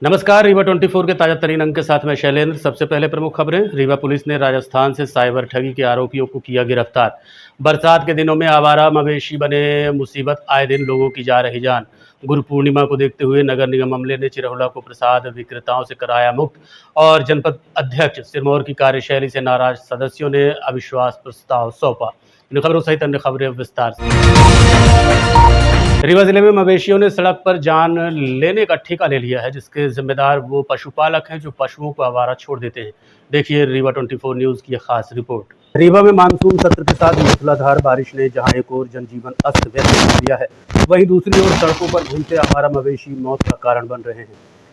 नमस्कार, रीवा 24 के ताजा तरीन अंक के साथ मैं शैलेंद्र। सबसे पहले प्रमुख खबरें। रीवा पुलिस ने राजस्थान से साइबर ठगी के आरोपियों को किया गिरफ्तार। बरसात के दिनों में आवारा मवेशी बने मुसीबत, आए दिन लोगों की जा रही जान। गुरु पूर्णिमा को देखते हुए नगर निगम अमले ने चिरहुला को प्रसाद विक्रेताओं से कराया मुक्त और जनपद अध्यक्ष सिरमौर की कार्यशैली से नाराज सदस्यों ने अविश्वास प्रस्ताव सौंपा। इन खबरों सहित अन्य खबरें विस्तार से। रीवा जिले में मवेशियों ने सड़क पर जान लेने का ठेका ले लिया है, जिसके जिम्मेदार वो पशुपालक हैं जो पशुओं को आवारा छोड़ देते हैं। देखिए रीवा 24 न्यूज़ की खास रिपोर्ट। रीवा में मानसून सत्र के साथ मूसलाधार बारिश ने जहां एक ओर जनजीवन अस्त व्यस्त कर दिया है, वहीं दूसरी ओर सड़कों पर घूमते आवारा मवेशी मौत का कारण बन रहे हैं।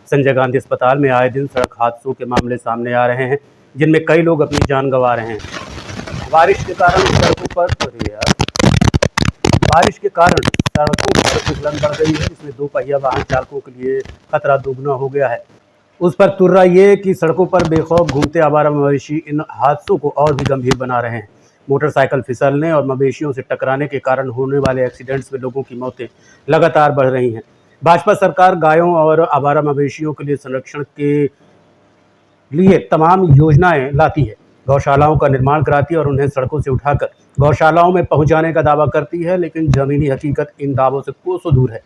संजय गांधी अस्पताल में आए दिन सड़क हादसों के मामले सामने आ रहे हैं, जिनमें कई लोग अपनी जान गंवा रहे हैं। बारिश के कारण सड़कों पर फिसलन बढ़ गई है, जिसमें दो पहिया वाहन चालकों के लिए खतरा दोगुना हो गया है। उस पर तुर्रा ये कि सड़कों पर बेखौफ घूमते आवारा मवेशी इन हादसों को और भी गंभीर बना रहे हैं। मोटरसाइकिल फिसलने और मवेशियों से टकराने के कारण होने वाले एक्सीडेंट्स में लोगों की मौतें लगातार बढ़ रही हैं। भाजपा सरकार गायों और आवारा मवेशियों के लिए संरक्षण के लिए तमाम योजनाएं लाती है, गौशालाओं का निर्माण कराती है और उन्हें सड़कों से उठाकर गौशालाओं में पहुंचाने का दावा करती है, लेकिन जमीनी हकीकत इन दावों से कोसों दूर है।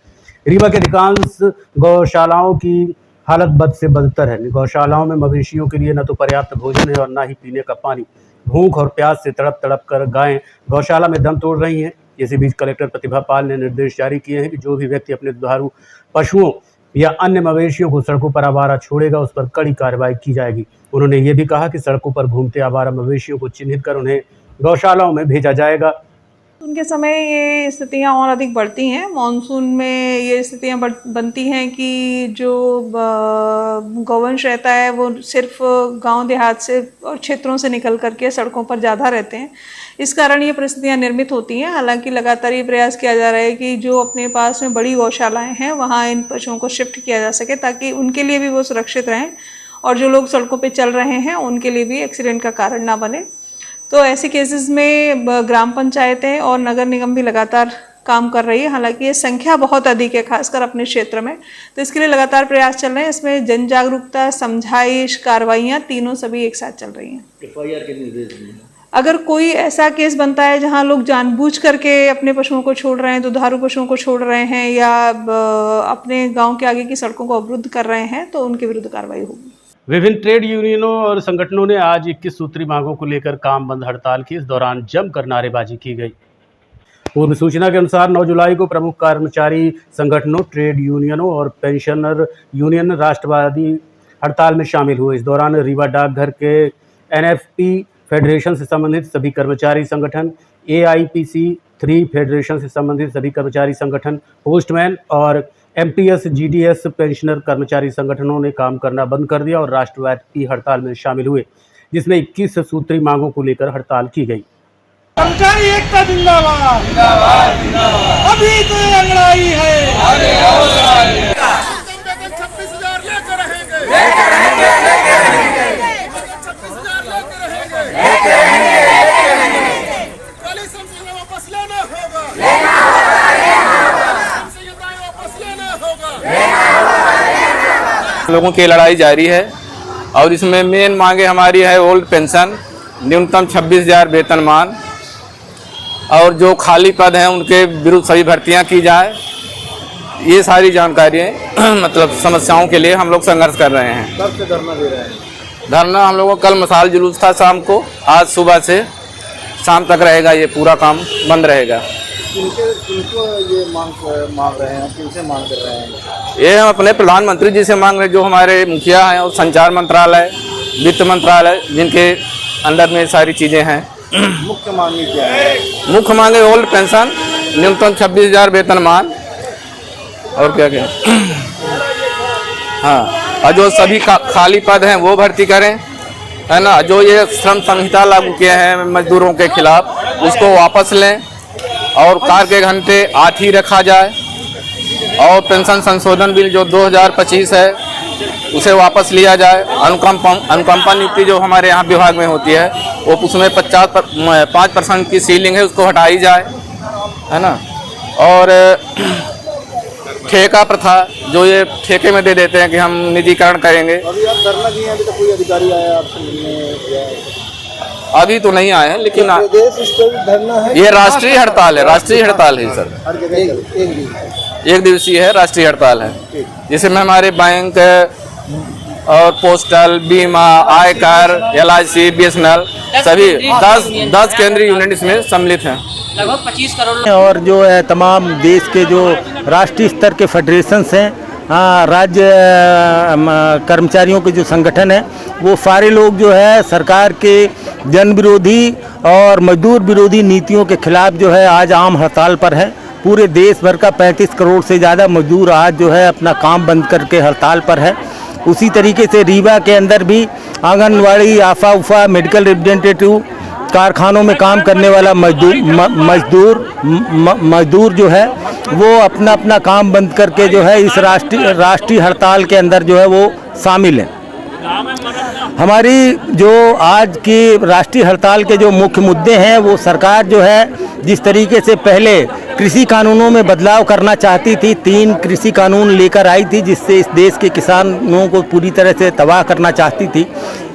रीवा के अधिकांश गौशालाओं की हालत बद से बदतर है। गौशालाओं में मवेशियों के लिए न तो पर्याप्त भोजन है और न ही पीने का पानी। भूख और प्यास से तड़प तड़प कर गायें गौशाला में दम तोड़ रही हैं। इसी बीच कलेक्टर प्रतिभा पाल ने निर्देश जारी किए हैं कि जो भी व्यक्ति अपने दुधारू पशुओं या अन्य मवेशियों को सड़कों पर आवारा छोड़ेगा, उस पर कड़ी कार्रवाई की जाएगी। उन्होंने ये भी कहा कि सड़कों पर घूमते आवारा मवेशियों को चिन्हित कर उन्हें गौशालाओं में भेजा जाएगा। उनके समय ये स्थितियाँ और अधिक बढ़ती हैं। मानसून में ये स्थितियाँ बनती हैं कि जो गौवंश रहता है वो सिर्फ गांव देहात से और क्षेत्रों से निकल करके सड़कों पर ज़्यादा रहते हैं। इस कारण ये परिस्थितियाँ निर्मित होती हैं। हालांकि लगातार ये प्रयास किया जा रहा है कि जो अपने पास में बड़ी गौशालाएँ हैं वहाँ इन पशुओं को शिफ्ट किया जा सके, ताकि उनके लिए भी वो सुरक्षित रहें और जो लोग सड़कों पर चल रहे हैं उनके लिए भी एक्सीडेंट का कारण ना बने। तो ऐसे केसेस में ग्राम पंचायतें और नगर निगम भी लगातार काम कर रही है। हालांकि ये संख्या बहुत अधिक है, खासकर अपने क्षेत्र में, तो इसके लिए लगातार प्रयास चल रहे हैं। इसमें जन जागरूकता, समझाइश, कार्रवाइयाँ तीनों सभी एक साथ चल रही हैं। FIR के निर्देश दिए। अगर कोई ऐसा केस बनता है जहां लोग जानबूझ करके अपने पशुओं को छोड़ रहे हैं, दुधारू पशुओं को छोड़ रहे हैं या अपने गाँव के आगे की सड़कों को अवरुद्ध कर रहे हैं, तो उनके विरुद्ध कार्रवाई होगी। विभिन्न ट्रेड यूनियनों और संगठनों ने आज 21 सूत्री मांगों को लेकर काम बंद हड़ताल की। इस दौरान जमकर नारेबाजी की गई। पूर्व सूचना के अनुसार 9 जुलाई को प्रमुख कर्मचारी संगठनों, ट्रेड यूनियनों और पेंशनर यूनियन राष्ट्रवादी हड़ताल में शामिल हुए। इस दौरान रीवा डाकघर के NFP फेडरेशन से संबंधित सभी कर्मचारी संगठन, AIPC 3 फेडरेशन से संबंधित सभी कर्मचारी संगठन, पोस्टमैन और MPS GDS पेंशनर कर्मचारी संगठनों ने काम करना बंद कर दिया और राष्ट्रव्यापी हड़ताल में शामिल हुए, जिसमें 21 सूत्री मांगों को लेकर हड़ताल की गई। कर्मचारी एकता जिंदाबाद, जिंदाबाद, जिंदाबाद। अभी तो लड़ाई है, आगे और लड़ाई है। 26,000 लेकर रहेंगे, लेकर रहेंगे, लेकर रहेंगे। 26,000 लेकर रहेंगे, लेकर रहेंगे, लेकर रहेंगे। काली संविधान वापस लेना होगा, लेना होगा, लेना होगा। संविधान वापस लेना होगा, लेना होगा। लोगों की लड़ाई जारी है और इसमें मेन मांगे हमारी है ओल्ड पेंशन, न्यूनतम 26,000 वेतनमान और जो खाली पद हैं उनके विरुद्ध सभी भर्तियां की जाए। ये सारी जानकारियाँ मतलब समस्याओं के लिए हम लोग संघर्ष कर रहे हैं। कब से धरना दे रहे हैं? धरना हम लोगों को कल मसाल जुलूस था शाम को, आज सुबह से शाम तक रहेगा। ये पूरा काम बंद रहेगा। किनको ये मांग रहे हैं, किनसे मांग कर रहे हैं? ये हम अपने प्रधानमंत्री जी से मांग रहे हैं, जो हमारे मुखिया हैं, और संचार मंत्रालय, वित्त मंत्रालय, जिनके अंडर में सारी चीज़ें हैं। मुख्य मांगे क्या है? मुख्य मांगे ओल्ड पेंशन, न्यूनतम 26,000 वेतनमान और क्या क्या हाँ, और जो सभी खाली पद हैं वो भर्ती करें, है ना। जो ये श्रम संहिता लागू किए हैं मजदूरों के खिलाफ, उसको वापस लें और कार के घंटे 8 ही रखा जाए। और पेंशन संशोधन बिल जो 2025 है उसे वापस लिया जाए। अनुकंपा नियुक्ति जो हमारे यहाँ विभाग में होती है वो उसमें 5% की सीलिंग है, उसको हटाई जाए, है ना। और ठेका प्रथा, जो ये ठेके में दे देते हैं कि हम निजीकरण करेंगे। अभी आप धरना दिए हैं, अभी तक कोई अधिकारी आया आपसे मिलने या अभी तो नहीं आए हैं, लेकिन प्रदेश स्तरीय धरना है? ये राष्ट्रीय हड़ताल है, राष्ट्रीय हड़ताल है सर, हर जगह एक दिवसीय है, राष्ट्रीय हड़ताल है, जिसमें हमारे बैंक और पोस्टल, बीमा, आयकर, LIC, BSNL सभी 10 केंद्रीय यूनिट इसमें सम्मिलित हैं। लगभग 25 करोड़ और जो है तमाम देश के जो राष्ट्रीय स्तर के फेडरेशंस हैं, राज्य कर्मचारियों के जो संगठन हैं, वो सारे लोग जो है सरकार के जन विरोधी और मजदूर विरोधी नीतियों के खिलाफ जो है आज आम हड़ताल पर है। पूरे देश भर का 35 करोड़ से ज़्यादा मजदूर आज जो है अपना काम बंद करके हड़ताल पर है। उसी तरीके से रीवा के अंदर भी आंगनवाड़ी, आफा उफा, मेडिकल रिप्रेजेंटेटिव, कारखानों में काम करने वाला मजदूर जो है वो अपना अपना काम बंद करके जो है इस राष्ट्रीय हड़ताल के अंदर जो है वो शामिल है। हमारी जो आज की राष्ट्रीय हड़ताल के जो मुख्य मुद्दे हैं, वो सरकार जो है जिस तरीके से पहले कृषि कानूनों में बदलाव करना चाहती थी, 3 कृषि कानून लेकर आई थी जिससे इस देश के किसानों को पूरी तरह से तबाह करना चाहती थी।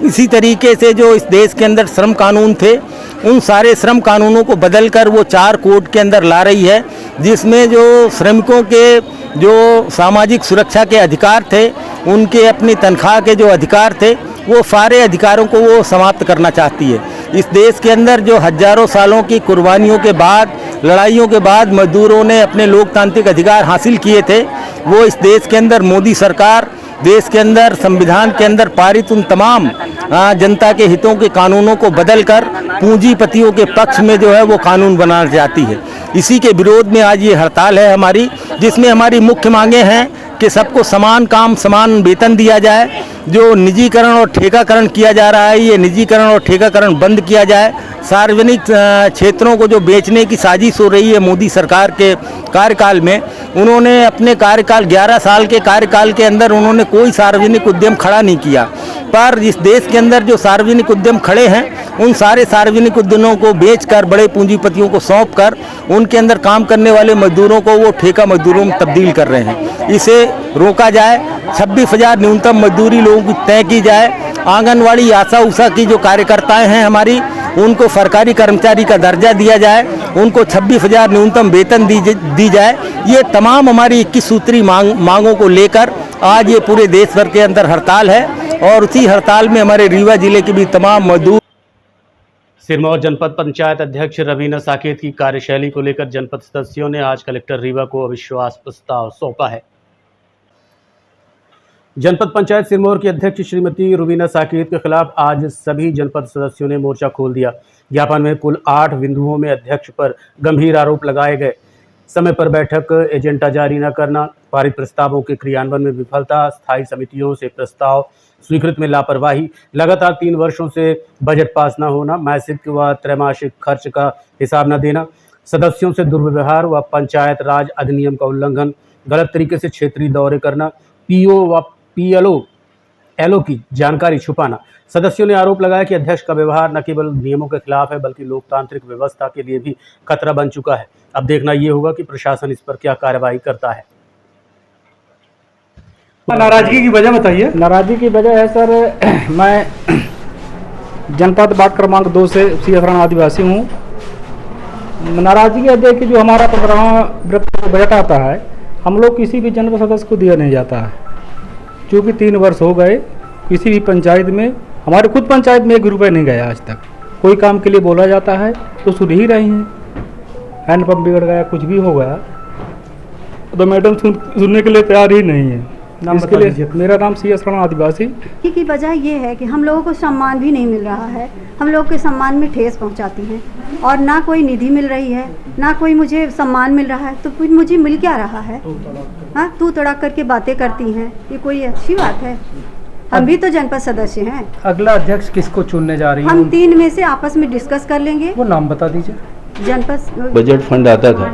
इसी तरीके से जो इस देश के अंदर श्रम कानून थे, उन सारे श्रम कानूनों को बदलकर वो 4 कोड के अंदर ला रही है, जिसमें जो श्रमिकों के जो सामाजिक सुरक्षा के अधिकार थे, उनके अपनी तनख्वाह के जो अधिकार थे, वो सारे अधिकारों को वो समाप्त करना चाहती है। इस देश के अंदर जो हजारों सालों की कुर्बानियों के बाद, लड़ाइयों के बाद मजदूरों ने अपने लोकतांत्रिक अधिकार हासिल किए थे, वो इस देश के अंदर मोदी सरकार देश के अंदर संविधान के अंदर पारित उन तमाम जनता के हितों के कानूनों को बदलकर पूंजीपतियों के पक्ष में जो है वो कानून बनाना चाहती है। इसी के विरोध में आज ये हड़ताल है हमारी, जिसमें हमारी मुख्य मांगे हैं कि सबको समान काम समान वेतन दिया जाए। जो निजीकरण और ठेकाकरण किया जा रहा है, ये निजीकरण और ठेकाकरण बंद किया जाए। सार्वजनिक क्षेत्रों को जो बेचने की साजिश हो रही है मोदी सरकार के कार्यकाल में, उन्होंने अपने कार्यकाल 11 साल के कार्यकाल के अंदर उन्होंने कोई सार्वजनिक उद्यम खड़ा नहीं किया। पर इस देश के अंदर जो सार्वजनिक उद्यम खड़े हैं, उन सारे सार्वजनिक उद्यमों को बेचकर बड़े पूंजीपतियों को सौंपकर उनके अंदर काम करने वाले मजदूरों को वो ठेका मजदूरों में तब्दील कर रहे हैं। इसे रोका जाए। 26,000 न्यूनतम मजदूरी लोगों की तय की जाए। आंगनवाड़ी, आशा उषा की जो कार्यकर्ताएं हैं हमारी, उनको सरकारी कर्मचारी का दर्जा दिया जाए, उनको 26,000 न्यूनतम वेतन दी जाए। ये तमाम हमारी 21 सूत्री मांगों को लेकर आज ये पूरे देश भर के अंदर हड़ताल है, और उसी हड़ताल में हमारे रीवा जिले के भी तमाम मजदूर। सिरमौर जनपद पंचायत अध्यक्ष रवीना साकेत की कार्यशैली को लेकर जनपद सदस्यों ने आज कलेक्टर रीवा को अविश्वास प्रस्ताव सौंपा है। जनपद पंचायत सिरमौर की अध्यक्ष श्रीमती रुबीना साकेत के खिलाफ आज सभी जनपद सदस्यों ने मोर्चा खोल दिया। ज्ञापन में कुल 8 बिंदुओं में अध्यक्ष पर गंभीर आरोप लगाए गए। समय पर बैठक एजेंडा जारी न करना, पारित प्रस्तावों के क्रियान्वयन में विफलता, स्थायी समितियों से प्रस्ताव स्वीकृत में लापरवाही, लगातार 3 वर्षों से बजट पास न होना, मासिक व त्रैमासिक खर्च का हिसाब न देना, सदस्यों से दुर्व्यवहार व पंचायत राज अधिनियम का उल्लंघन, गलत तरीके से क्षेत्रीय दौरे करना, पीओ व पीएलओ की जानकारी छुपाना। सदस्यों ने आरोप लगाया कि अध्यक्ष का व्यवहार न केवल नियमों के खिलाफ है, बल्कि लोकतांत्रिक व्यवस्था के लिए भी खतरा बन चुका है। अब देखना ये होगा कि प्रशासन इस पर क्या कार्रवाई करता है। नाराजगी की वजह बताइए। नाराजगी की वजह है सर, मैं जनपद वार्ड क्रमांक 2 से सियासराना आदिवासी हूँ। नाराजगी है कि जो हमारा 15वां बजट आता है, हम लोग किसी भी जनपद सदस्य को दिया नहीं जाता है। क्योंकि 3 वर्ष हो गए, किसी भी पंचायत में, हमारे खुद पंचायत में 1 रुपये नहीं गया आज तक। कोई काम के लिए बोला जाता है तो सुन ही रही हैं, हैंडपम्प बिगड़ गया, कुछ भी हो गया तो मैडम सुनने के लिए तैयार ही नहीं है। इसके लिए मेरा नाम सियासराना आदिवासी। की वजह ये है कि हम लोगों को सम्मान भी नहीं मिल रहा है, हम लोग के सम्मान में ठेस पहुंचाती हैं, और ना कोई निधि मिल रही है, ना कोई मुझे सम्मान मिल रहा है, तो कुछ मुझे मिल क्या रहा है? हाँ, तू तड़क करके बातें करती हैं, ये कोई अच्छी बात है? हम भी तो जनपद सदस्य हैं। अगला अध्यक्ष किसको चुनने जा रही है? हम 3 में से आपस में डिस्कस कर लेंगे। वो नाम बता दीजिए। जनपद बजट फंड आता था,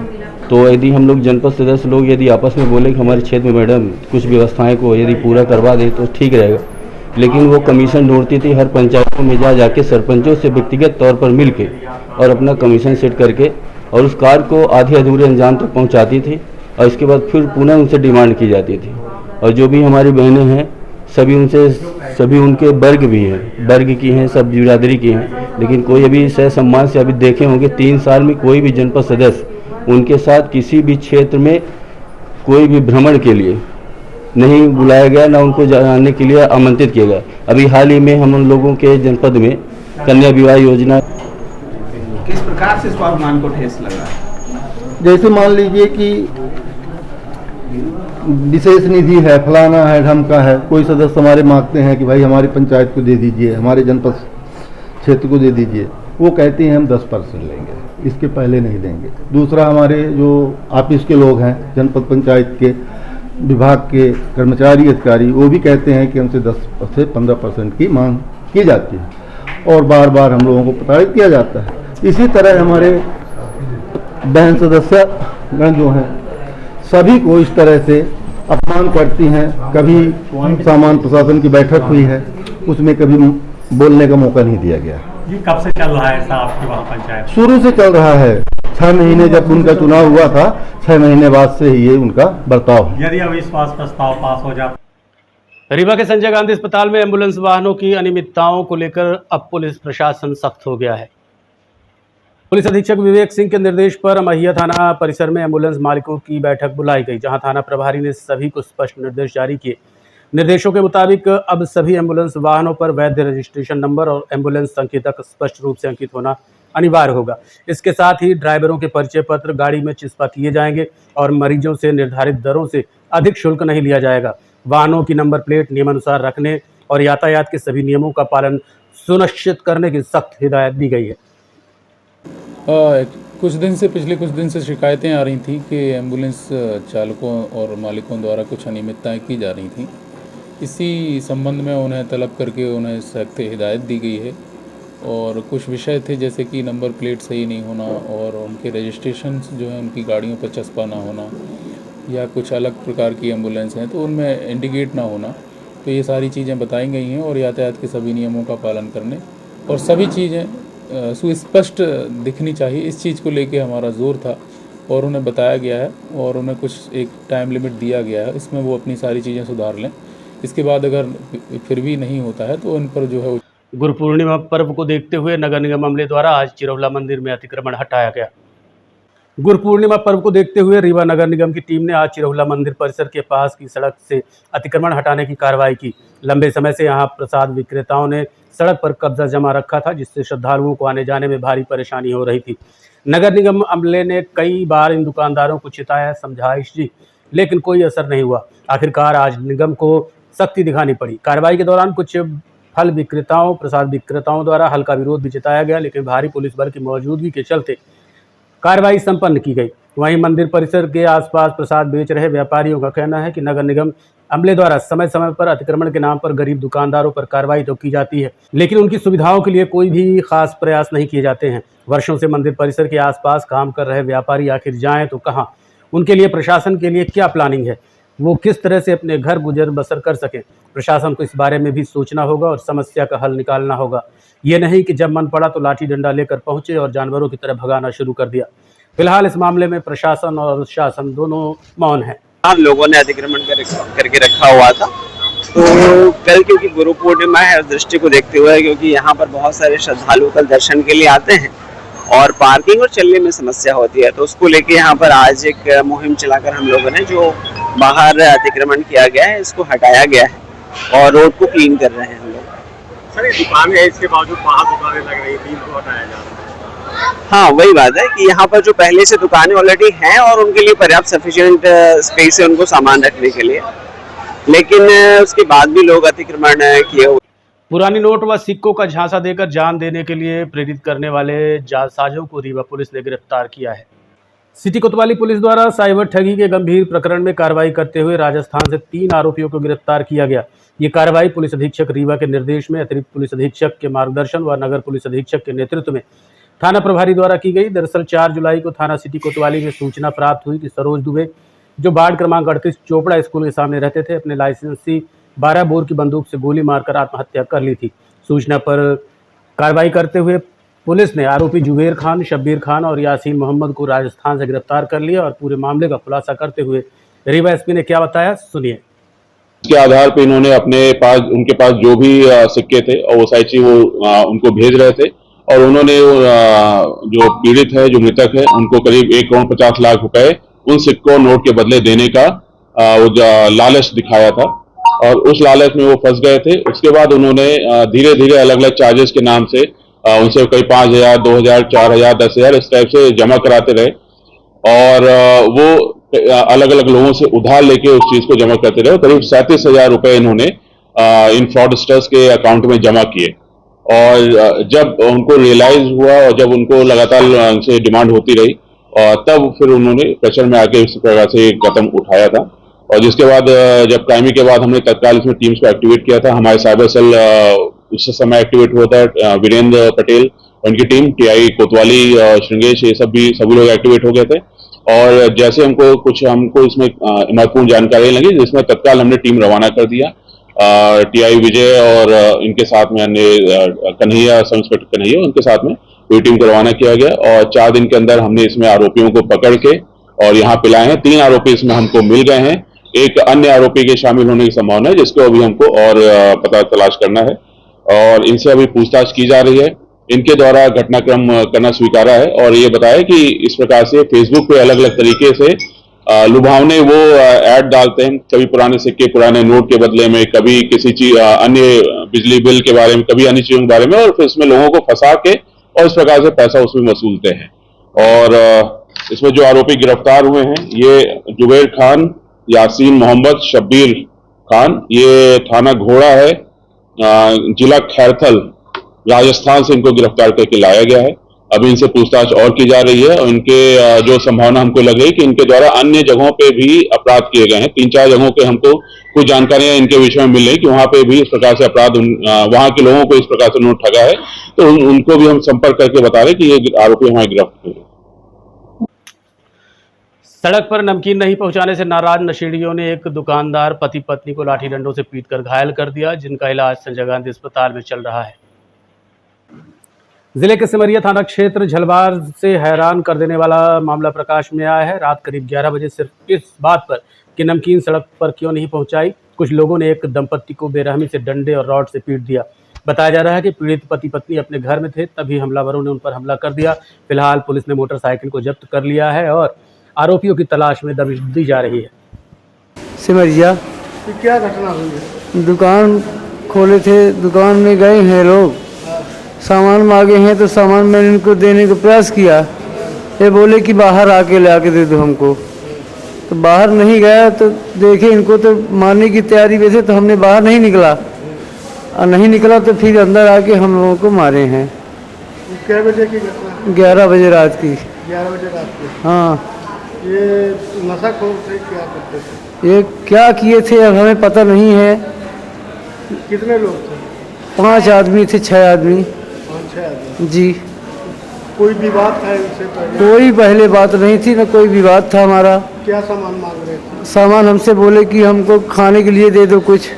तो यदि हम लोग जनपद सदस्य लोग यदि आपस में बोले कि हमारे क्षेत्र में मैडम कुछ व्यवस्थाएं को यदि पूरा करवा दे तो ठीक रहेगा, लेकिन वो कमीशन ढूंढती थी हर पंचायतों में जाके सरपंचों से व्यक्तिगत तौर पर मिलके और अपना कमीशन सेट करके और उस कार्य को आधे अधूरे अंजाम तक पहुंचाती थी। और इसके बाद फिर पुनः उनसे डिमांड की जाती थी। और जो भी हमारी बहनें हैं सभी उनके वर्ग भी हैं, वर्ग की हैं, सब बिरादरी की हैं, लेकिन कोई अभी सह सम्मान से अभी देखे होंगे 3 साल में कोई भी जनपद सदस्य उनके साथ किसी भी क्षेत्र में कोई भी भ्रमण के लिए नहीं बुलाया गया, ना उनको जानने के लिए आमंत्रित किया गया। अभी हाल ही में हम उन लोगों के जनपद में कन्या विवाह योजना। किस प्रकार से स्वाभिमान को ठेस लगा? जैसे मान लीजिए कि विशेष निधि है, फलाना है, ढमका है, कोई सदस्य हमारे मांगते हैं कि भाई हमारी पंचायत को दे दीजिए, हमारे जनपद क्षेत्र को दे दीजिए, वो कहते हैं हम 10% लेंगे, इसके पहले नहीं देंगे। दूसरा, हमारे जो ऑफिस के लोग हैं, जनपद पंचायत के विभाग के कर्मचारी अधिकारी, वो भी कहते हैं कि हमसे 10 से 15% की मांग की जाती है और बार बार हम लोगों को प्रताड़ित किया जाता है। इसी तरह हमारे बहन सदस्य गण जो हैं सभी को इस तरह से अपमान करती हैं। कभी सामान्य प्रशासन की बैठक हुई है, उसमें कभी बोलने का मौका नहीं दिया गया। ये कब से चल रहा है ऐसा आपके वहाँ पंचायत? शुरू से चल रहा है। 6 महीने जब उनका चुनाव हुआ था, 6 महीने बाद से ही ये उनका बर्ताव है। यदि अविश्वास प्रस्ताव पास हो जाता। रीवा के संजय गांधी अस्पताल में एम्बुलेंस वाहनों की अनियमितताओं को लेकर अब पुलिस प्रशासन सख्त हो गया है। पुलिस अधीक्षक विवेक सिंह के निर्देश पर अमहिया थाना परिसर में एम्बुलेंस मालिकों की बैठक बुलाई गई, जहां थाना प्रभारी ने सभी को स्पष्ट निर्देश जारी किए। निर्देशों के मुताबिक अब सभी एम्बुलेंस वाहनों पर वैध रजिस्ट्रेशन नंबर और एम्बुलेंस संकेतक स्पष्ट रूप से अंकित होना अनिवार्य होगा। इसके साथ ही ड्राइवरों के परिचय पत्र गाड़ी में चिपका किए जाएंगे और मरीजों से निर्धारित दरों से अधिक शुल्क नहीं लिया जाएगा। वाहनों की नंबर प्लेट नियमानुसार रखने और यातायात के सभी नियमों का पालन सुनिश्चित करने की सख्त हिदायत दी गई है। पिछले कुछ दिन से शिकायतें आ रही थी कि एम्बुलेंस चालकों और मालिकों द्वारा कुछ अनियमितताएं की जा रही थी। इसी संबंध में उन्हें तलब करके उन्हें सख्त हिदायत दी गई है। और कुछ विषय थे जैसे कि नंबर प्लेट सही नहीं होना और उनके रजिस्ट्रेशन जो है उनकी गाड़ियों पर चस्पा ना होना, या कुछ अलग प्रकार की एम्बुलेंस हैं तो उनमें इंडिकेट ना होना, तो ये सारी चीज़ें बताई गई हैं। और यातायात के सभी नियमों का पालन करने और सभी चीज़ें सुस्पष्ट दिखनी चाहिए, इस चीज़ को लेके हमारा जोर था और उन्हें बताया गया है और उन्हें कुछ एक टाइम लिमिट दिया गया है, इसमें वो अपनी सारी चीज़ें सुधार लें। इसके बाद अगर फिर भी नहीं होता है तो उन पर जो है। गुरु पूर्णिमा पर्व को देखते हुए नगर निगम अमले द्वारा आज चिरौला मंदिर में अतिक्रमण हटाया गया। गुरु पूर्णिमा पर्व को देखते हुए रीवा नगर निगम की टीम ने आज चिरौला मंदिर परिसर के पास की सड़क से अतिक्रमण हटाने की कार्रवाई की। लंबे समय से यहां प्रसाद विक्रेताओं ने सड़क पर कब्जा जमा रखा था, जिससे श्रद्धालुओं को आने जाने में भारी परेशानी हो रही थी। नगर निगम अमले ने कई बार इन दुकानदारों को चिताया, समझाइश दी, लेकिन कोई असर नहीं हुआ। आखिरकार आज निगम को सख्ती दिखानी पड़ी। कार्रवाई के दौरान कुछ फल विक्रेताओं, प्रसाद विक्रेताओं द्वारा हल्का विरोध भी जताया गया, लेकिन भारी पुलिस बल की मौजूदगी के चलते कार्रवाई संपन्न की गई। वहीं मंदिर परिसर के आसपास प्रसाद बेच रहे व्यापारियों का कहना है कि नगर निगम अमले द्वारा समय समय पर अतिक्रमण के नाम पर गरीब दुकानदारों पर कार्रवाई तो की जाती है, लेकिन उनकी सुविधाओं के लिए कोई भी खास प्रयास नहीं किए जाते हैं। वर्षों से मंदिर परिसर के आसपास काम कर रहे व्यापारी आखिर जाएं तो कहां? उनके लिए प्रशासन के लिए क्या प्लानिंग है? वो किस तरह से अपने घर गुजर बसर कर सकें? प्रशासन को इस बारे में भी सोचना होगा और समस्या का हल निकालना होगा। ये नहीं कि जब मन पड़ा तो लाठी डंडा लेकर पहुंचे और जानवरों की तरह भगाना शुरू कर दिया। फिलहाल इस मामले में प्रशासन और शासन दोनों मौन है। लोगों ने अतिक्रमण करके रखा हुआ था, तो कल क्योंकि गुरु पूर्णिमा है, उस दृष्टि को देखते हुए, क्योंकि यहाँ पर बहुत सारे श्रद्धालु कल दर्शन के लिए आते हैं और पार्किंग और चलने में समस्या होती है, तो उसको लेके यहाँ पर आज एक मुहिम चलाकर हम लोगों ने जो बाहर अतिक्रमण किया गया है इसको हटाया गया है और रोड को क्लीन कर रहे हैं हम लोग। सर, ये दुकानें हैं, इसके बावजूद बाहर दुकानें लग रही थी, इनको हटाया जा रहा है। हाँ, वही बात है कि यहाँ पर जो पहले से दुकानें ऑलरेडी हैं और उनके लिए पर्याप्त सफिशिएंट स्पेस है उनको सामान रखने के लिए, लेकिन उसके बाद भी लोग अतिक्रमण किए हुए। पुरानी नोट व सिक्कों का झांसा देकर जान देने के लिए प्रेरित करने वाले जालसाजों को रीवा पुलिस ने गिरफ्तार किया है। सिटी कोतवाली पुलिस द्वारा साइबर ठगी के गंभीर प्रकरण में कार्रवाई करते हुए राजस्थान से 3 आरोपियों को गिरफ्तार किया गया। ये कार्रवाई पुलिस अधीक्षक रीवा के निर्देश में अतिरिक्त पुलिस अधीक्षक के मार्गदर्शन व नगर पुलिस अधीक्षक के नेतृत्व में थाना प्रभारी द्वारा की गई। दरअसल 4 जुलाई को थाना सिटी कोतवाली में सूचना प्राप्त हुई कि सरोज दुबे, जो वार्ड क्रमांक 38 चोपड़ा स्कूल के सामने रहते थे, अपने लाइसेंसी 12 बोर की बंदूक से गोली मारकर आत्महत्या कर ली थी। सूचना पर कार्रवाई करते हुए पुलिस ने आरोपी जुबेर खान, शब्बीर खान और यासीन मोहम्मद को राजस्थान से गिरफ्तार कर लिया और पूरे मामले का खुलासा करते हुए रीवा एसपी ने क्या बताया, सुनिए। के आधार पर इन्होंने उनके पास जो भी सिक्के थे और वो सारी चीज वो उनको भेज रहे थे और उन्होंने जो पीड़ित है, जो मृतक है, उनको करीब 1,50,00,000 रुपए उन सिक्कों नोट के बदले देने का वो लालच दिखाया था और उस लालच में वो फंस गए थे। उसके बाद उन्होंने धीरे धीरे अलग अलग चार्जेस के नाम से उनसे कई 5,000, 2,000, 4,000, 10,000 इस टाइप से जमा कराते रहे और वो अलग अलग लोगों से उधार लेके उस चीज को जमा करते रहे। करीब 37,000 रुपए इन्होंने इन फ्रॉडस्टर्स के अकाउंट में जमा किए और जब उनको रियलाइज हुआ और जब उनको लगातार उनसे डिमांड होती रही और तब फिर उन्होंने प्रेशर में आके इस प्रकार से कदम उठाया था और जिसके बाद जब क्राइमी के बाद हमने तत्काल इसमें टीम्स को एक्टिवेट किया था। हमारे साइबर सेल उस समय एक्टिवेट हुआ था, वीरेंद्र पटेल उनकी टीम, टीआई कोतवाली, श्रृंगेश, ये सभी लोग एक्टिवेट हो गए थे और जैसे हमको इसमें महत्वपूर्ण जानकारी लगी जिसमें तत्काल हमने टीम रवाना कर दिया। टीआई विजय और इनके साथ में अन्य कन्हैया, सब इंस्पेक्टर कन्हैया, उनके साथ में पूरी टीम को रवाना किया गया और 4 दिन के अंदर हमने इसमें आरोपियों को पकड़ के और यहाँ पे लाए हैं। 3 आरोपी इसमें हमको मिल गए हैं, एक अन्य आरोपी के शामिल होने की संभावना है जिसको अभी हमको और पता तलाश करना है और इनसे अभी पूछताछ की जा रही है। इनके द्वारा घटनाक्रम करना स्वीकारा है और ये बताया कि इस प्रकार से फेसबुक पे अलग अलग तरीके से लुभावने वो ऐड डालते हैं, कभी पुराने सिक्के, पुराने नोट के बदले में, कभी किसी चीज अन्य बिजली बिल के बारे में, कभी अन्य चीजों के बारे में और फिर इसमें लोगों को फंसा के और इस प्रकार से पैसा उसमें वसूलते हैं। और इसमें जो आरोपी गिरफ्तार हुए हैं ये जुबेर खान, यासीन मोहम्मद, शब्बीर खान, ये थाना घोड़ा है, जिला खैरथल, राजस्थान से इनको गिरफ्तार करके लाया गया है। अभी इनसे पूछताछ और की जा रही है और इनके जो संभावना हमको लग रही है कि इनके द्वारा अन्य जगहों पे भी अपराध किए गए हैं। 3-4 जगहों पे हमको कुछ जानकारियां इनके विषय में मिल रही कि वहां पे भी इस प्रकार से अपराध, वहां के लोगों को इस प्रकार से नोट ठगा है, तो उनको भी हम संपर्क करके बता रहे कि ये आरोपी हमारे गिरफ्तार हुए। सड़क पर नमकीन नहीं पहुंचाने से नाराज नशेड़ियों ने एक दुकानदार पति पत्नी को लाठी डंडों से पीटकर घायल कर दिया, जिनका इलाज संजय गांधी अस्पताल में चल रहा है। जिले के सिमरिया थाना क्षेत्र झलवार से हैरान कर देने वाला मामला प्रकाश में आया है। रात करीब 11 बजे सिर्फ इस बात पर कि नमकीन सड़क पर क्यों नहीं पहुंचाई, कुछ लोगों ने एक दंपत्ति को बेरहमी से डंडे और रॉड से पीट दिया। बताया जा रहा है कि पीड़ित पति पत्नी अपने घर में थे, तभी हमलावरों ने उन पर हमला कर दिया। फिलहाल पुलिस ने मोटरसाइकिल को जब्त कर लिया है और आरोपियों की तलाश में दबिश दी जा रही है। सिमरिया क्या घटना हुई है? दुकान खोले थे, दुकान में गए हैं लोग, सामान मांगे हैं तो सामान मैंने इनको देने का प्रयास किया। ये बोले कि बाहर आके ला के दे दो हमको, तो बाहर नहीं गया तो देखे इनको तो मारने की तैयारी में थे, तो हमने बाहर नहीं निकला और नहीं निकला तो फिर अंदर आके हम लोगों को मारे हैं। क्या बजे की घटना? 11 बजे रात की। 11 बजे रात की? हाँ। ये नशाखोर थे, क्या करते थे? ये क्या किए थे अब हमें पता नहीं है। कितने लोग थे? 5 आदमी थे, 6 आदमी। 5-6 आदमी जी। कोई विवाद था इनसे पहले? कोई पहले बात नहीं थी, ना कोई विवाद था हमारा। क्या सामान मांग रहे थे? सामान हमसे बोले कि हमको खाने के लिए दे दो कुछ,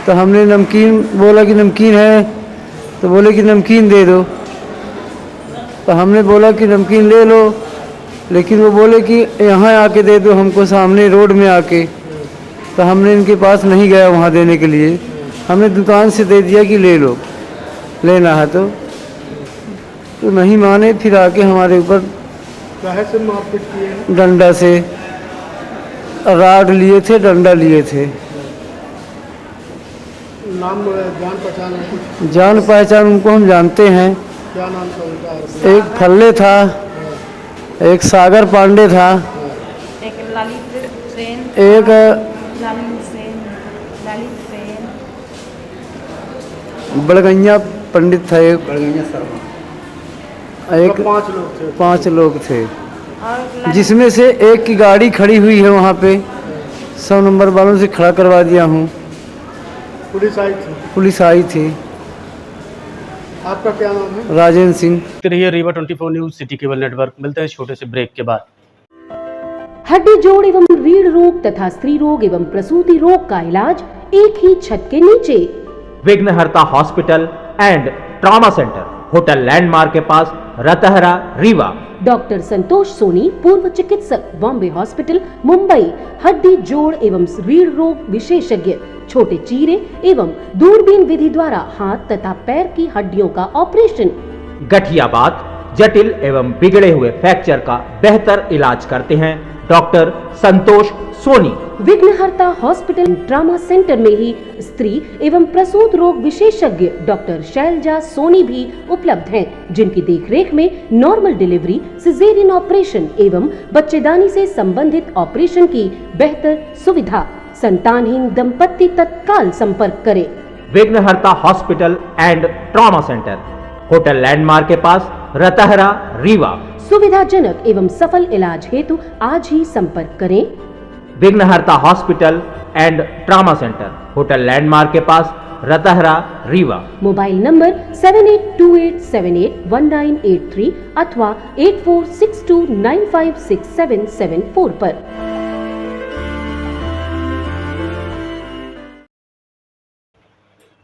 तो हमने नमकीन बोला कि नमकीन है, तो बोले कि नमकीन दे दो, तो हमने बोला कि नमकीन ले लो, लेकिन वो बोले कि यहाँ आके दे दो हमको, सामने रोड में आके। तो हमने इनके पास नहीं गया वहाँ देने के लिए, हमने दुकान से दे दिया कि ले लो, लेना है तो नहीं माने। फिर आके हमारे ऊपर काहे से मारपीट किए? डंडा से, राड लिए थे, डंडा लिए थे। नाम जान पहचान है कुछ? जान पहचान उनको हम जानते हैं। क्या नाम था उनका? एक फल्ले था, एक सागर पांडे था, एक ललित सेन, एक बड़गैया पंडित था, एक बड़गैया शर्मा, एक 5 लोग थे। 5 लोग थे, जिसमें से एक की गाड़ी खड़ी हुई है वहाँ पे, 100 नंबर वालों से खड़ा करवा दिया हूँ। पुलिस आई थी? पुलिस आई थी। आपका क्या नाम है? राजेंद्र सिंह। रहिए Rewa 24 news city cable network. मिलते हैं छोटे से ब्रेक के बाद। हड्डी जोड़ एवं रीढ़ रोग तथा स्त्री रोग एवं प्रसूति रोग का इलाज एक ही छत के नीचे। विघ्नहर्ता hospital and trauma centre, hotel landmark के पास, रतहरा, रीवा। डॉक्टर संतोष सोनी, पूर्व चिकित्सक, बॉम्बे हॉस्पिटल, मुंबई, हड्डी जोड़ एवं रीढ़ रोग विशेषज्ञ, छोटे चीरे एवं दूरबीन विधि द्वारा हाथ तथा पैर की हड्डियों का ऑपरेशन। गठियाबात, जटिल एवं बिगड़े हुए फ्रैक्चर का बेहतर इलाज करते हैं डॉक्टर संतोष सोनी। विघ्नहर्ता हॉस्पिटल ट्रामा सेंटर में ही स्त्री एवं प्रसूत रोग विशेषज्ञ डॉक्टर शैलजा सोनी भी उपलब्ध हैं, जिनकी देखरेख में नॉर्मल डिलीवरी, सिजेरियन ऑपरेशन एवं बच्चेदानी से संबंधित ऑपरेशन की बेहतर सुविधा। संतानहीन दंपत्ति तत्काल संपर्क करें। विघ्नहर्ता hospital and trauma centre, hotel landmark के पास, रतहरा, रीवा। सुविधाजनक एवं सफल इलाज हेतु आज ही संपर्क करें। विघ्नहर्ता hospital and trauma centre, hotel landmark के पास, रतहरा, रीवा। मोबाइल नंबर 7828781983 अथवा 8462956774 पर।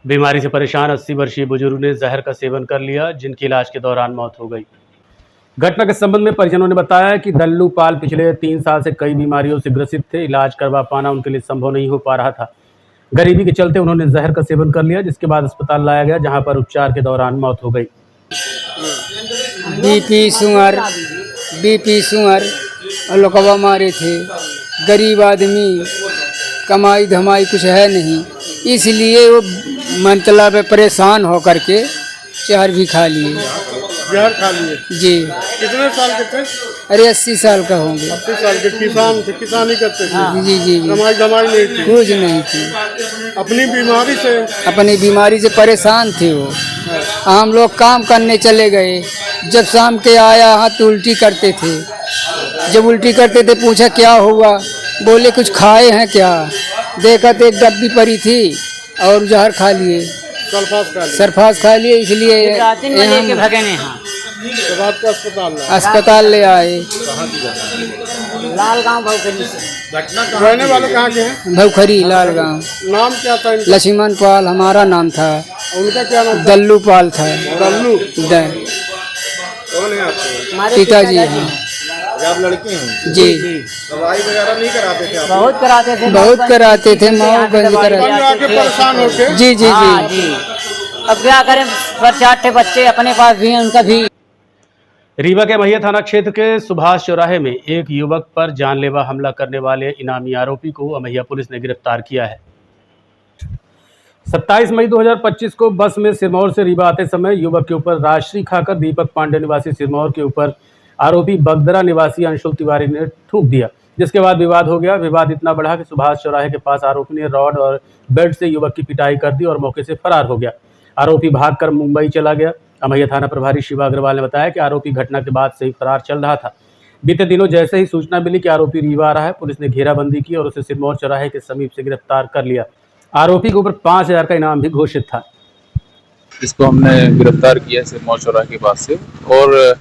बीमारी से परेशान 80 वर्षीय बुजुर्ग ने जहर का सेवन कर लिया, जिनकी इलाज के दौरान मौत हो गई। घटना के संबंध में परिजनों ने बताया कि दल्लू पाल पिछले 3 साल से कई बीमारियों से ग्रसित थे। इलाज करवा पाना उनके लिए संभव नहीं हो पा रहा था। गरीबी के चलते उन्होंने जहर का सेवन कर लिया, जिसके बाद अस्पताल लाया गया, जहां पर उपचार के दौरान मौत हो गई। बीपी शुगर लोकवा मारे थे। गरीब आदमी, कमाई धमाई कुछ है नहीं, इसलिए वो मतलब परेशान होकर के जहर भी खा लिए। जहर खा लिए जी। कितने साल के थे? अरे 80 साल का होंगे। 80 साल के किसान थे, किसानी करते थे। जी जी जी। कमाई धमाई नहीं थी, कुछ नहीं थी। अपनी बीमारी से परेशान थे वो। हम लोग काम करने चले गए, जब शाम के आया हाथ तो उल्टी करते थे। जब उल्टी करते थे पूछा क्या हुआ, बोले कुछ खाए हैं क्या, देखा तो एक डब्बी पड़ी थी और जहर खा लिए, सरफास खा लिए। इसलिए अस्पताल ले आए। लालगांव भवखरी से। रहने वाले कहाँ के हैं? भवखरी, लालगांव। नाम क्या था इनका? लक्ष्मण पाल हमारा नाम था। उनका क्या नाम? दल्लू पाल था। दल्लू। कौन है आपके? पिताजी हैं। आप लड़के हैं? जी। दवाई वगैरह नहीं कराते थे? बहुत कराते थे परेशान होके। जी जी जी। अब क्या करें, बच्चे बच्चे अपने पास भी हैं, उनका भी। रीवा के मैया थाना क्षेत्र के सुभाष चौराहे में एक युवक पर जानलेवा हमला करने वाले इनामी आरोपी को अमैया पुलिस ने गिरफ्तार किया है। 27 मई 2025 को बस में सिरमौर से रीवा आते समय युवक के ऊपर राशि खाकर दीपक पांडे निवासी सिरमौर के ऊपर आरोपी बगदरा निवासी अंशुल तिवारी ने थूक दिया, जिसके बाद विवाद हो गया। विवाद इतना बढ़ा कि सुभाष चौराहे के पास आरोपी ने रॉड और बेल्ट से युवक की पिटाई कर दी और मौके से फरार हो गया। आरोपी भागकर मुंबई चला गया। अमैया थाना प्रभारी शिवा अग्रवाल ने बताया कि आरोपी घटना के बाद से ही फरार चल रहा था। बीते दिनों जैसे ही सूचना मिली कि आरोपी रीवा आ रहा है, पुलिस ने घेराबंदी की और उसे सिरमौर चौराहे के समीप से गिरफ्तार कर लिया। आरोपी के ऊपर 5000 का इनाम भी घोषित था। इसको हमने गिरफ्तार किया सिरमौर चौराहे के पास से। और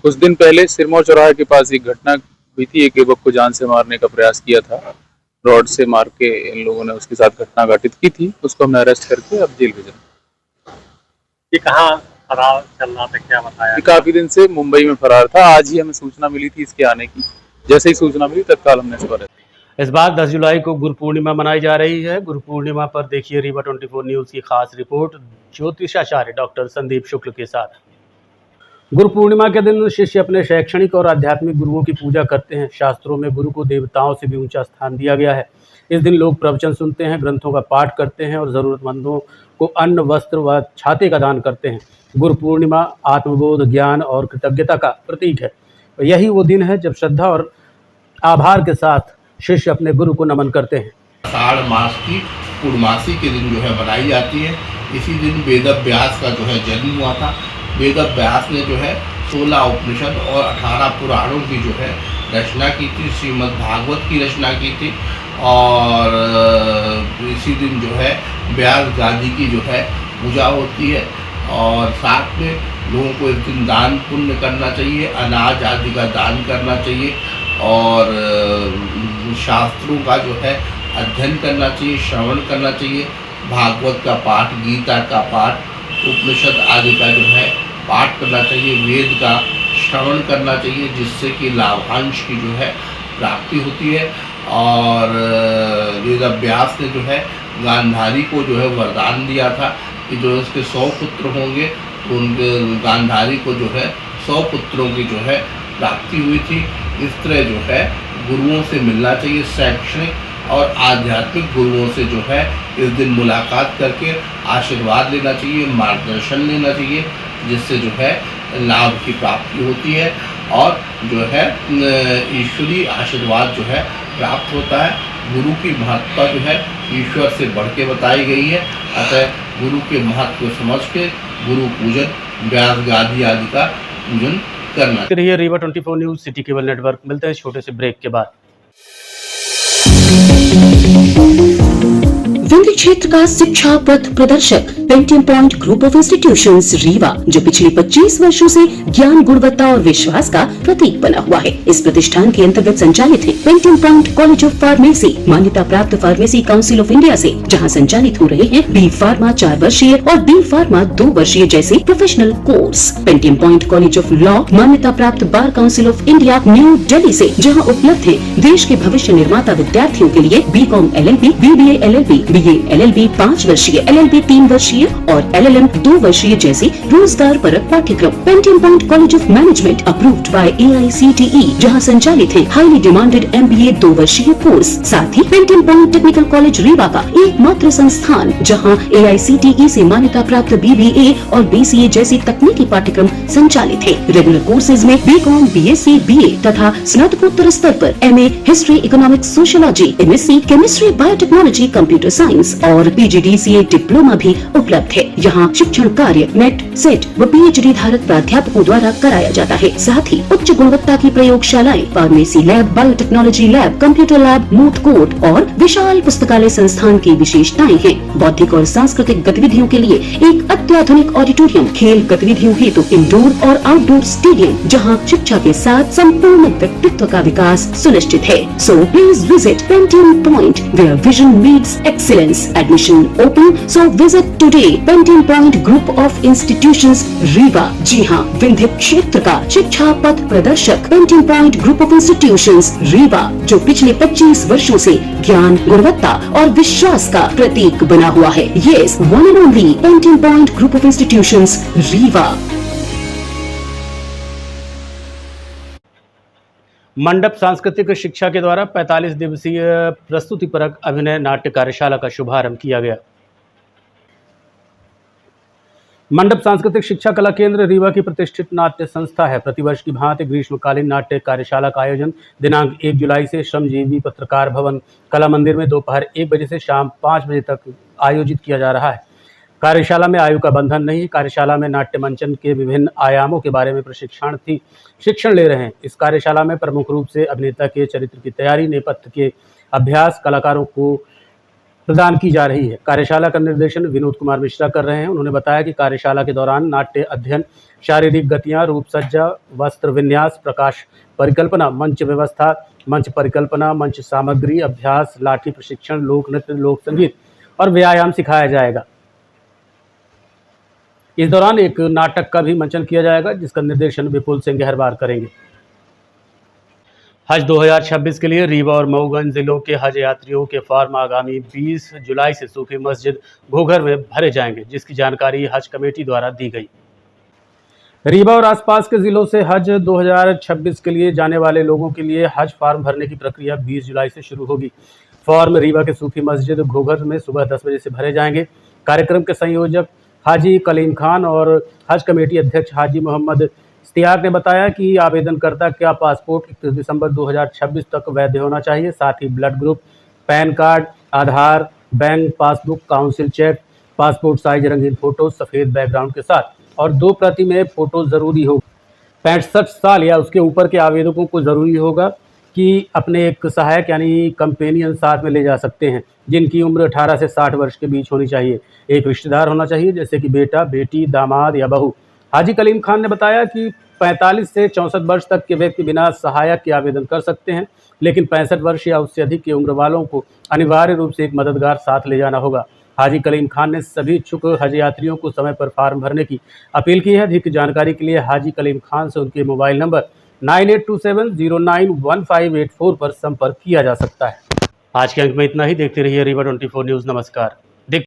कुछ दिन पहले सिरमौर चौराहे के पास एक घटना हुई थी। एक युवक को जान से मारने का प्रयास किया था, रॉड से मार के इन लोगों ने उसके साथ घटना घटित की थी। उसको हमने अरेस्ट करके अब जेल भेजा। ये कहाँ फरार चल रहा था, क्या बताया? काफी दिन से मुंबई में फरार था। आज ही हमें सूचना मिली थी इसके आने की। जैसे ही सूचना मिली तत्काल हमने इस पर। इस बार 10 जुलाई को गुरु पूर्णिमा मनाई जा रही है। गुरु पूर्णिमा पर देखिए रीवा 24 न्यूज़ की खास रिपोर्ट ज्योतिषाचार्य डॉक्टर संदीप शुक्ल के साथ। गुरु पूर्णिमा के दिन शिष्य अपने शैक्षणिक और आध्यात्मिक गुरुओं की पूजा करते हैं। शास्त्रों में गुरु को देवताओं से भी ऊंचा स्थान दिया गया है। इस दिन लोग प्रवचन सुनते हैं, ग्रंथों का पाठ करते हैं और ज़रूरतमंदों को अन्न, वस्त्र व छाते का दान करते हैं। गुरु पूर्णिमा आत्मबोध, ज्ञान और कृतज्ञता का प्रतीक है। यही वो दिन है जब श्रद्धा और आभार के साथ शिष्य अपने गुरु को नमन करते हैं। आषाढ़ मास की पूर्णमासी के दिन जो है बनाई जाती है। इसी दिन वेद व्यास का जो है जन्म हुआ था। वेद व्यास ने जो है 16 उपनिषद और 18 पुराणों की जो है रचना की थी। श्रीमद् भागवत की रचना की थी। और इसी दिन जो है व्यास गादी की जो है पूजा होती है। और साथ में लोगों को इस दिन दान पुण्य करना चाहिए, अनाज आदि का दान करना चाहिए और शास्त्रों का जो है अध्ययन करना चाहिए, श्रवण करना चाहिए। भागवत का पाठ, गीता का पाठ, उपनिषद आदि का जो है पाठ करना चाहिए, वेद का श्रवण करना चाहिए, जिससे कि लाभांश की जो है प्राप्ति होती है। और वेद व्यास ने जो है गांधारी को जो है वरदान दिया था कि जो उसके 100 पुत्र होंगे तो उनके गांधारी को जो है 100 पुत्रों की जो है प्राप्ति हुई थी। इस तरह जो है गुरुओं से मिलना चाहिए, शैक्षणिक और आध्यात्मिक गुरुओं से जो है इस दिन मुलाकात करके आशीर्वाद लेना चाहिए, मार्गदर्शन लेना चाहिए, जिससे जो है लाभ की प्राप्ति होती है और जो है ईश्वरीय आशीर्वाद जो है प्राप्त होता है। गुरु की महत्ता जो है ईश्वर से बढ़ के बताई गई है, अतः गुरु के महत्व को समझ के गुरु पूजन, व्यास गादी आदि का पूजन करना। रहिए Rewa 24 news city cable network. मिलते हैं छोटे से ब्रेक के बाद। विंध्य क्षेत्र का शिक्षा पथ प्रदर्शक Pentium Point group of institutions Rewa, जो पिछले 25 वर्षों से ज्ञान, गुणवत्ता और विश्वास का प्रतीक बना हुआ है। इस प्रतिष्ठान के अंतर्गत संचालित है Pentium point college of pharmacy, मान्यता प्राप्त फार्मेसी काउंसिल ऑफ इंडिया से, जहां संचालित हो रहे हैं बी फार्मा 4 वर्षीय और बी फार्मा 2 वर्षीय जैसे professional course. Pentium point college of law, मान्यता प्राप्त bar council of India new Delhi से, जहाँ उपलब्ध है देश के भविष्य निर्माता विद्यार्थियों के लिए BCom LLB, BBA LLB, BA LLB 5 वर्षीय, LLB 3 वर्षीय और LLM 2 वर्षीय जैसे रोजगार परक पाठ्यक्रम। Pentium point college of management approved by AICTE, जहां संचालित है हाईली डिमांडेड MBA 2 वर्षीय कोर्स। साथ ही Pentium Point technical college Rewa का एकमात्र संस्थान जहां AICTE से मान्यता प्राप्त BBA और BCA जैसी तकनीकी पाठ्यक्रम संचालित है। रेगुलर कोर्सेज में BCom, BSc, BA तथा स्नातकोत्तर स्तर पर MA history, economics, sociology, MSc chemistry, biotechnology, computer science और PGDCA डिप्लोमा भी उपलब्ध है। यहाँ शिक्षण कार्य नेट, सेट व PhD धारक प्राध्यापकों द्वारा कराया जाता है। साथ ही उच्च गुणवत्ता की प्रयोगशालाएं, pharmacy lab, biotechnology lab, computer lab, moot court और विशाल पुस्तकालय संस्थान की विशेषताएं हैं। बौद्धिक और सांस्कृतिक गतिविधियों के लिए एक अत्याधुनिक ऑडिटोरियम, खेल गतिविधियों हेतु इंडोर और आउटडोर स्टेडियम, जहां शिक्षा के साथ संपूर्ण व्यक्तित्व का विकास सुनिश्चित है। So please visit Pentium Point where vision meets excellence. Admission open, so visit today Pentium Point group of institutions Rewa. जी हाँ, विंध्य क्षेत्र का शिक्षा पथ प्रदर्शक Pentium Point group of institutions Rewa, जो पिछले 25 वर्षों से ज्ञान, गुणवत्ता और विश्वास का प्रतीक बना हुआ है। Yes, one and only Pentium Point group of institutions Rewa. मंडप सांस्कृतिक शिक्षा के द्वारा 45 दिवसीय प्रस्तुतिपरक अभिनय नाट्य कार्यशाला का शुभारंभ किया गया। मंडप सांस्कृतिक शिक्षा कला केंद्र रीवा की प्रतिष्ठित नाट्य संस्था है। प्रतिवर्ष की भांति ग्रीष्मकालीन नाट्य कार्यशाला का आयोजन दिनांक 1 जुलाई से श्रमजीवी पत्रकार भवन कला मंदिर में दोपहर 1 बजे से शाम 5 बजे तक आयोजित किया जा रहा है। कार्यशाला में आयु का बंधन नहीं। कार्यशाला में नाट्य मंचन के विभिन्न आयामों के बारे में प्रशिक्षणार्थी शिक्षण ले रहे हैं। इस कार्यशाला में प्रमुख रूप से अभिनेता के चरित्र की तैयारी, नेपथ्य के अभ्यास कलाकारों को प्रदान की जा रही है। कार्यशाला का निर्देशन विनोद कुमार मिश्रा कर रहे हैं। उन्होंने बताया कि कार्यशाला के दौरान नाट्य अध्ययन, शारीरिक गतियाँ, रूप सज्जा, वस्त्र विन्यास, प्रकाश परिकल्पना, मंच व्यवस्था, मंच परिकल्पना, मंच सामग्री, अभ्यास, लाठी प्रशिक्षण, लोक नृत्य, लोक संगीत और व्यायाम सिखाया जाएगा। इस दौरान एक नाटक का भी मंचन किया जाएगा, जिसका निर्देशन विपुल सिंह गहरवार करेंगे। हज 2026 के लिए रीवा और मऊगंज जिलों के हज यात्रियों के फॉर्म आगामी 20 जुलाई से सूफी मस्जिद घोघर में भरे जाएंगे, जिसकी जानकारी हज कमेटी द्वारा दी गई। रीवा और आसपास के जिलों से हज 2026 के लिए जाने वाले लोगों के लिए हज फॉर्म भरने की प्रक्रिया 20 जुलाई से शुरू होगी। फॉर्म रीवा के सूफी मस्जिद घोघर में सुबह 10 बजे से भरे जाएंगे। कार्यक्रम के संयोजक हाजी कलीम खान और हज कमेटी अध्यक्ष हाजी मोहम्मद इस्तियाक ने बताया कि आवेदनकर्ता का पासपोर्ट 31 दिसंबर 2026 तक वैध होना चाहिए। साथ ही blood group, PAN card, Aadhaar, bank passbook, council check, passport size रंगीन फोटो सफ़ेद बैकग्राउंड के साथ और 2 प्रति में फ़ोटो ज़रूरी होगी। 65 साल या उसके ऊपर के आवेदकों को ज़रूरी होगा कि अपने एक सहायक यानी कंपेनियन साथ में ले जा सकते हैं, जिनकी उम्र 18 से 60 वर्ष के बीच होनी चाहिए। एक रिश्तेदार होना चाहिए, जैसे कि बेटा, बेटी, दामाद या बहू। हाजी कलीम खान ने बताया कि 45 से 64 वर्ष तक के व्यक्ति बिना सहायक के आवेदन कर सकते हैं, लेकिन 65 वर्ष या उससे अधिक की उम्र वालों को अनिवार्य रूप से एक मददगार साथ ले जाना होगा। हाजी कलीम खान ने सभी इच्छुक हज यात्रियों को समय पर फार्म भरने की अपील की है। अधिक जानकारी के लिए हाजी कलीम खान से उनके मोबाइल नंबर 9827091584 पर संपर्क किया जा सकता है। आज के अंक में इतना ही। देखते रहिए रीवा 24 न्यूज़। नमस्कार।